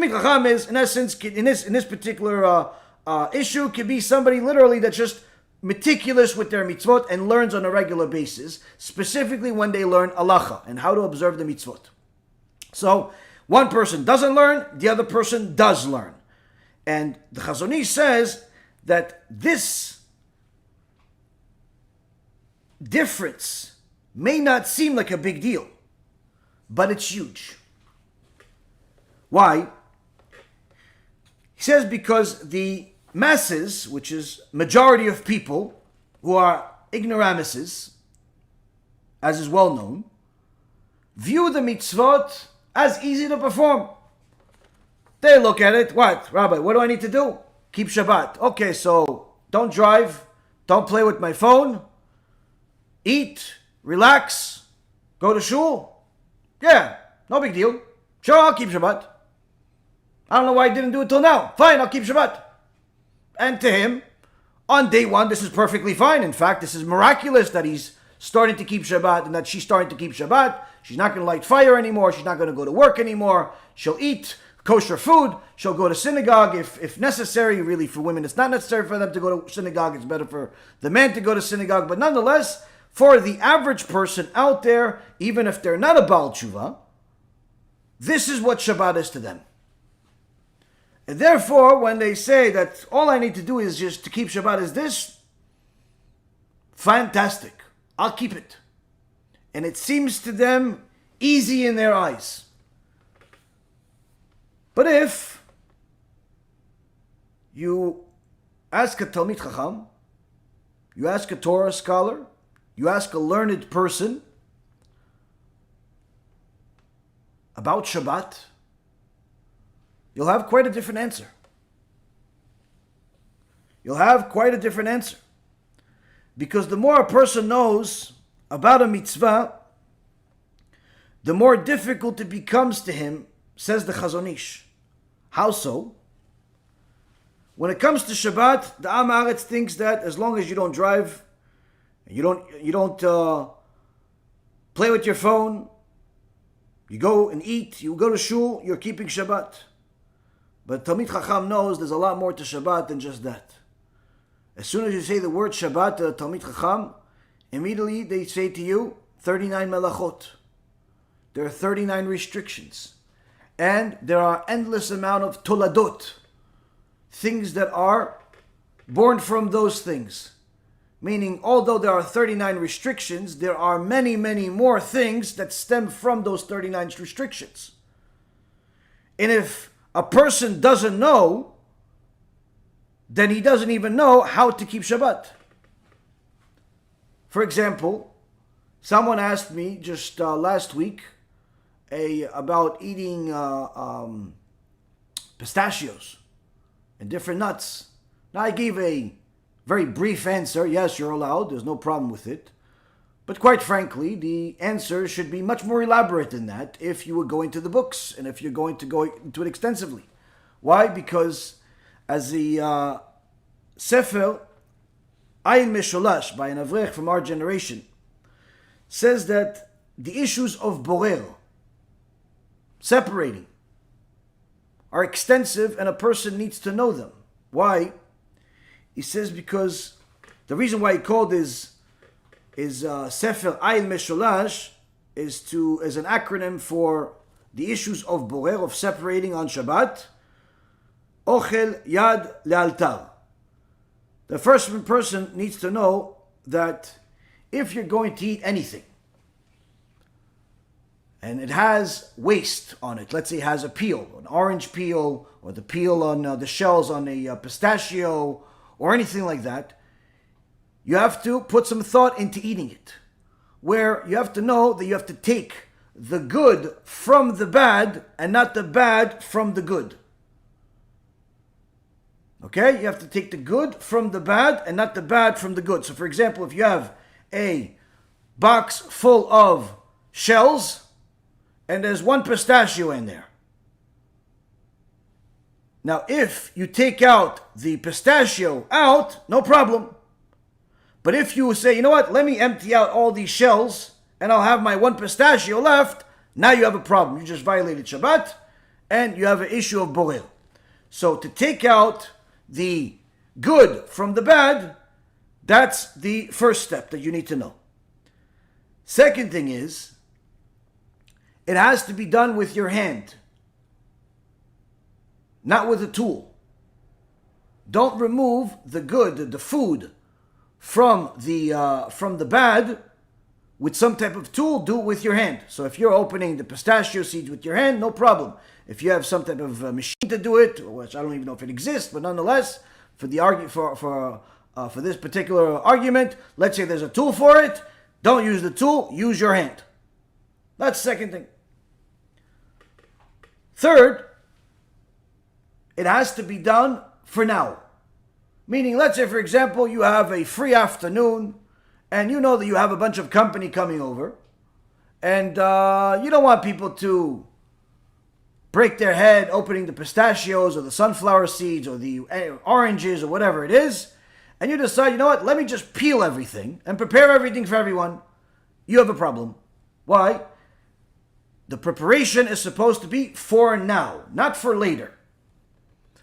Talmid Chacham is, in essence, in this particular issue, could be somebody literally that's just meticulous with their mitzvot and learns on a regular basis, specifically when they learn halacha and how to observe the mitzvot. So one person doesn't learn, the other person does learn. And the Chazon Ish says that this difference may not seem like a big deal, but it's huge. Why? He says because the masses, which is majority of people who are ignoramuses, as is well known, view the mitzvot as easy to perform. They look at it, what? Rabbi, what do I need to do? Keep Shabbat. Okay, so don't drive, don't play with my phone, eat, relax, go to shul. Yeah, no big deal. Sure, I'll keep Shabbat. I don't know why I didn't do it till now. Fine, I'll keep Shabbat. And to him, on day one, this is perfectly fine. In fact, this is miraculous that he's starting to keep Shabbat and that she's starting to keep Shabbat. She's not going to light fire anymore. She's not going to go to work anymore. She'll eat kosher food. She'll go to synagogue if necessary. Really, for women, it's not necessary for them to go to synagogue. It's better for the man to go to synagogue. But nonetheless, for the average person out there, even if they're not a Baal Tshuva, this is what Shabbat is to them. And therefore, when they say that all I need to do is just to keep Shabbat is this, fantastic. I'll keep it. And it seems to them easy in their eyes. But if you ask a Talmid Chacham, you ask a Torah scholar, you ask a learned person about Shabbat, you'll have quite a different answer. You'll have quite a different answer. Because the more a person knows about a mitzvah, the more difficult it becomes to him, says the Chazon Ish. How so? When it comes to Shabbat, the Am Haaretz thinks that as long as you don't drive, you don't play with your phone, you go and eat, you go to shul, you're keeping Shabbat. But Talmid Chacham knows there's a lot more to Shabbat than just that. As soon as you say the word Shabbat to Talmid Chacham, immediately they say to you, 39 melachot. There are 39 restrictions. And there are endless amount of toladot, things that are born from those things. Meaning, although there are 39 restrictions, there are many, many more things that stem from those 39 restrictions. And if a person doesn't know, then he doesn't even know how to keep Shabbat. For example, someone asked me just last week about eating pistachios and different nuts. Now I gave a very brief answer. Yes, you're allowed. There's no problem with it. But quite frankly, the answer should be much more elaborate than that if you were going to the books and if you're going to go into it extensively. Why? Because as the Sefer Ayin Mesholash by an Avrech from our generation says that the issues of Borer, separating, are extensive and a person needs to know them. Why? He says because the reason why he called is Sefer Ayin Mesholash is an acronym for the issues of Borer, of separating on Shabbat. Ochel Yad Lealtar. The first person needs to know that if you're going to eat anything and it has waste on it, let's say it has a peel, an orange peel, or the peel on the shells on a pistachio, or anything like that, you have to put some thought into eating it. Where you have to know that you have to take the good from the bad and not the bad from the good. Okay? You have to take the good from the bad and not the bad from the good. So for example, if you have a box full of shells and there's one pistachio in there. Now if you take out the pistachio out, no problem. But if you say, you know what, let me empty out all these shells and I'll have my one pistachio left, now you have a problem. You just violated Shabbat and you have an issue of borer. So to take out the good from the bad, that's the first step that you need to know. Second thing is, it has to be done with your hand, not with a tool. Don't remove the good, the food, from the bad with some type of tool. Do it with your hand. So if you're opening the pistachio seeds with your hand, no problem. If you have some type of machine to do it, which I don't even know if it exists, but nonetheless, for this particular argument, let's say there's a tool for it. Don't use the tool. Use your hand. That's the second thing. Third, it has to be done for now. Meaning, let's say, for example, you have a free afternoon and you know that you have a bunch of company coming over and you don't want people to break their head opening the pistachios or the sunflower seeds or the oranges or whatever it is, and you decide, you know what, let me just peel everything and prepare everything for everyone. You have a problem. Why? The preparation is supposed to be for now, not for later.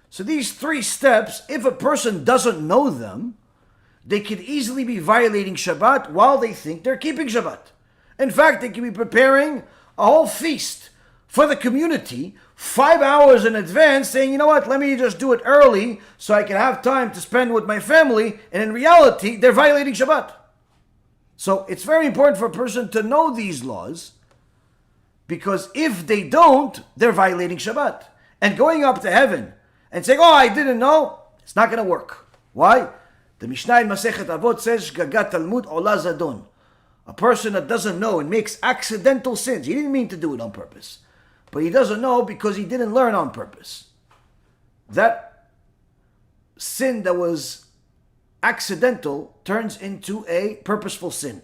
So these three steps, if a person doesn't know them, they could easily be violating Shabbat while they think they're keeping Shabbat. In fact, they could be preparing a whole feast for the community 5 hours in advance, saying, you know what, let me just do it early so I can have time to spend with my family, and in reality, they're violating Shabbat. So it's very important for a person to know these laws, because if they don't, they're violating Shabbat. And going up to heaven and saying, oh, I didn't know, it's not going to work. Why? The Mishnah in Masechet Avot says, Gagat Talmud Ola Zadon. A person that doesn't know and makes accidental sins. He didn't mean to do it on purpose, but he doesn't know because he didn't learn on purpose. That sin that was accidental turns into a purposeful sin.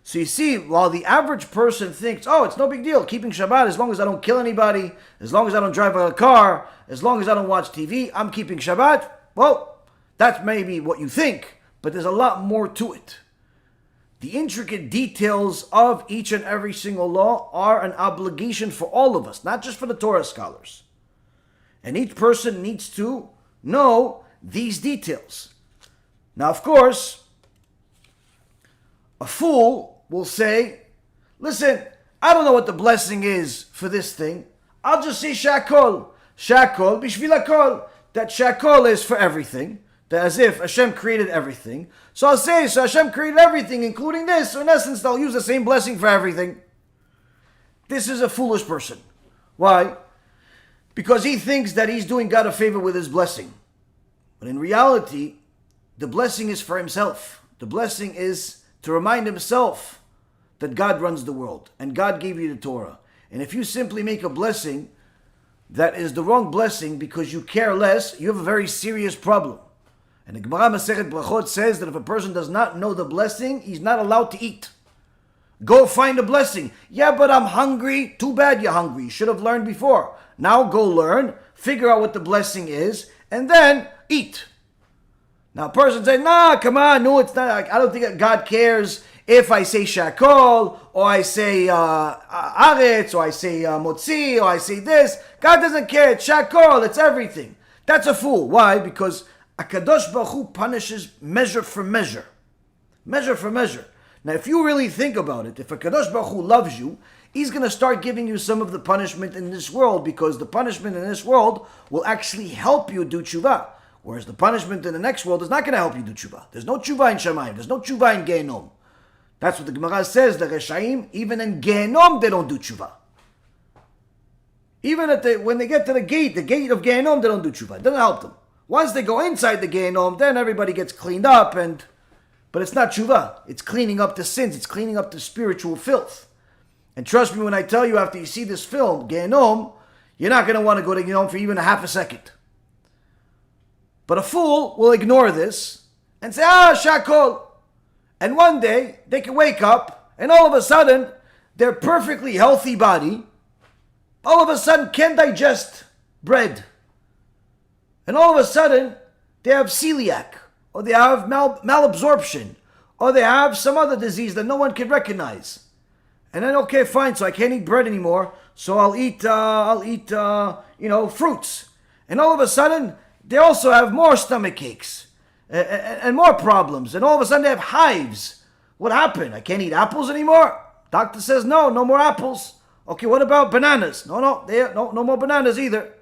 So you see, while the average person thinks, oh, it's no big deal, keeping Shabbat, as long as I don't kill anybody, as long as I don't drive a car, as long as I don't watch TV, I'm keeping Shabbat. Well, that's maybe what you think, but there's a lot more to it. The intricate details of each and every single law are an obligation for all of us, not just for the Torah scholars. And each person needs to know these details. Now, of course, a fool will say, listen, I don't know what the blessing is for this thing. I'll just say shakol. Shakol bishvil hakol. That shakol is for everything. That as if Hashem created everything. So I'll say, so Hashem created everything, including this. So in essence, they'll use the same blessing for everything. This is a foolish person. Why? Because he thinks that he's doing God a favor with his blessing. But in reality, the blessing is for himself. The blessing is to remind himself that God runs the world and God gave you the Torah. And if you simply make a blessing that is the wrong blessing because you care less, you have a very serious problem. And the Gemara Masechet Brachot says that if a person does not know the blessing, he's not allowed to eat. Go find a blessing. Yeah, but I'm hungry. Too bad you're hungry. You should have learned before. Now go learn, figure out what the blessing is, and then eat. Now a person says, nah, come on, no, it's not. I don't think that God cares if I say shakol, or I say aretz, or I say motzi, or I say this. God doesn't care. It's shakol. It's everything. That's a fool. Why? Because HaKadosh Baruch Hu punishes measure for measure. Measure for measure. Now, if you really think about it, if HaKadosh Baruch Hu loves you, He's going to start giving you some of the punishment in this world, because the punishment in this world will actually help you do tshuva. Whereas the punishment in the next world is not going to help you do tshuva. There's no tshuva in Shamayim. There's no tshuva in GEHINNOM. That's what the Gemara says. The Reshaim, even in GEHINNOM, they don't do tshuva. Even when they get to the gate of GEHINNOM, they don't do tshuva. It doesn't help them. Once they go inside the GEHINNOM, then everybody gets cleaned up. But it's not tshuva. It's cleaning up the sins. It's cleaning up the spiritual filth. And trust me when I tell you, after you see this film, GEHINNOM, you're not going to want to go to GEHINNOM for even a half a second. But a fool will ignore this and say, shakol. And one day, they can wake up, and all of a sudden, their perfectly healthy body, all of a sudden, can't digest bread. And all of a sudden, they have celiac, or they have malabsorption, or they have some other disease that no one can recognize. And then, okay, fine, so I can't eat bread anymore. so I'll eat, fruits. And all of a sudden, they also have more stomach aches and more problems. And all of a sudden, they have hives. What happened? I can't eat apples anymore? Doctor says, no more apples. Okay, what about bananas? No more bananas either.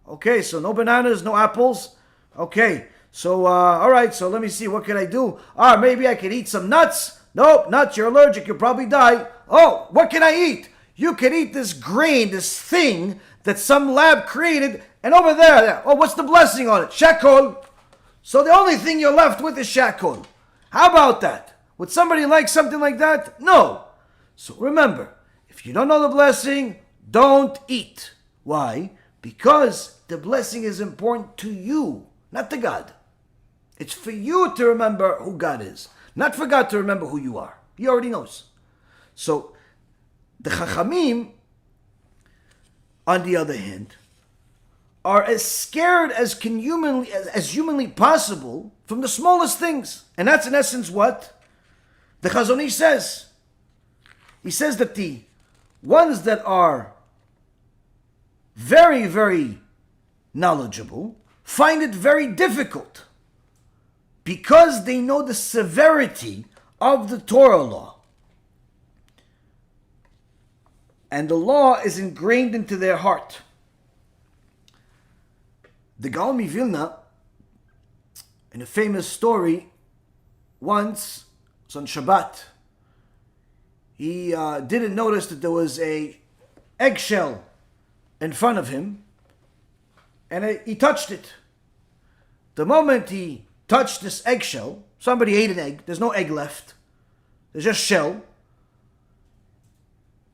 Okay, so no bananas, no apples. Okay, so, all right, so let me see, what can I do? Maybe I could eat some nuts. Nope, nuts, you're allergic, you'll probably die. Oh, what can I eat? You can eat this grain, this thing that some lab created, and over there, oh, what's the blessing on it? Shakol. So the only thing you're left with is shakol. How about that? Would somebody like something like that? No. So remember, if you don't know the blessing, don't eat. Why? Because the blessing is important to you, not to God. It's for you to remember who God is, not for God to remember who you are. He already knows. So the Chachamim, on the other hand, are as scared as humanly possible from the smallest things. And that's in essence what the Chazon Ish says. He says that the ones that are very, very knowledgeable find it very difficult because they know the severity of the Torah law. And the law is ingrained into their heart. The Gaon Vilna, in a famous story, once, on Shabbat, he didn't notice that there was a eggshell in front of him, and he touched it. The moment he touched this eggshell, somebody ate an egg, there's no egg left, there's just shell.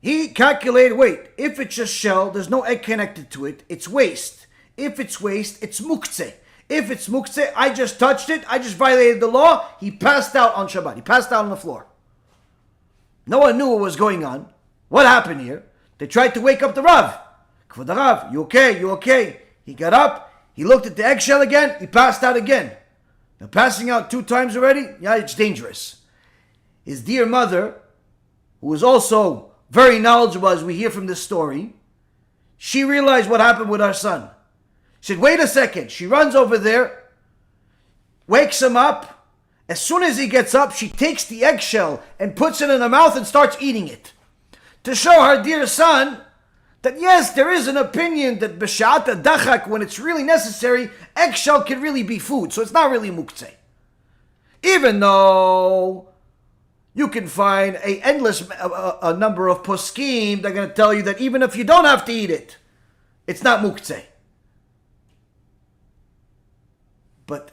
He calculated, wait, if it's just shell, there's no egg connected to it, it's waste. If it's waste, it's muktzeh. If it's muktzeh, I just touched it, I just violated the law. He passed out on Shabbat. He passed out on the floor. No one knew what was going on. What happened here? They tried to wake up the Rav. Kvod Rav, you okay? You okay? He got up, he looked at the eggshell again, he passed out again. Now passing out 2 times already, yeah, it's dangerous. His dear mother, who was also very knowledgeable as we hear from this story, she realized what happened with our son. She said, wait a second. She runs over there, wakes him up. As soon as he gets up, she takes the eggshell and puts it in her mouth and starts eating it. To show her dear son that yes, there is an opinion that b'sha'at dachak, when it's really necessary, eggshell can really be food. So it's not really muktzeh. Even though you can find a number of poskim that are going to tell you that even if you don't have to eat it, it's not muktzeh. But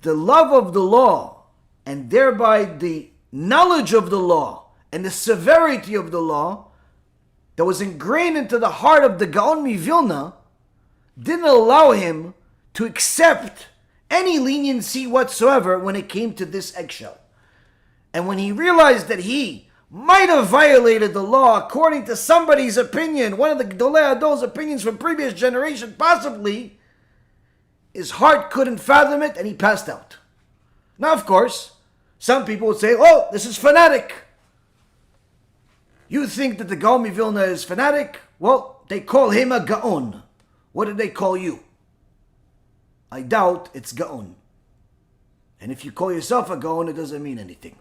the love of the law, and thereby the knowledge of the law, and the severity of the law, that was ingrained into the heart of the Gaon Vilna, didn't allow him to accept any leniency whatsoever when it came to this eggshell. And when he realized that he might have violated the law according to somebody's opinion, one of the Gedolei Hador's opinions from previous generation, possibly, his heart couldn't fathom it and he passed out. Now, of course, some people would say, oh, this is fanatic. You think that the Gaon Vilna is fanatic? Well, they call him a Gaon. What did they call you? I doubt it's Gaon. And if you call yourself a Gaon, it doesn't mean anything.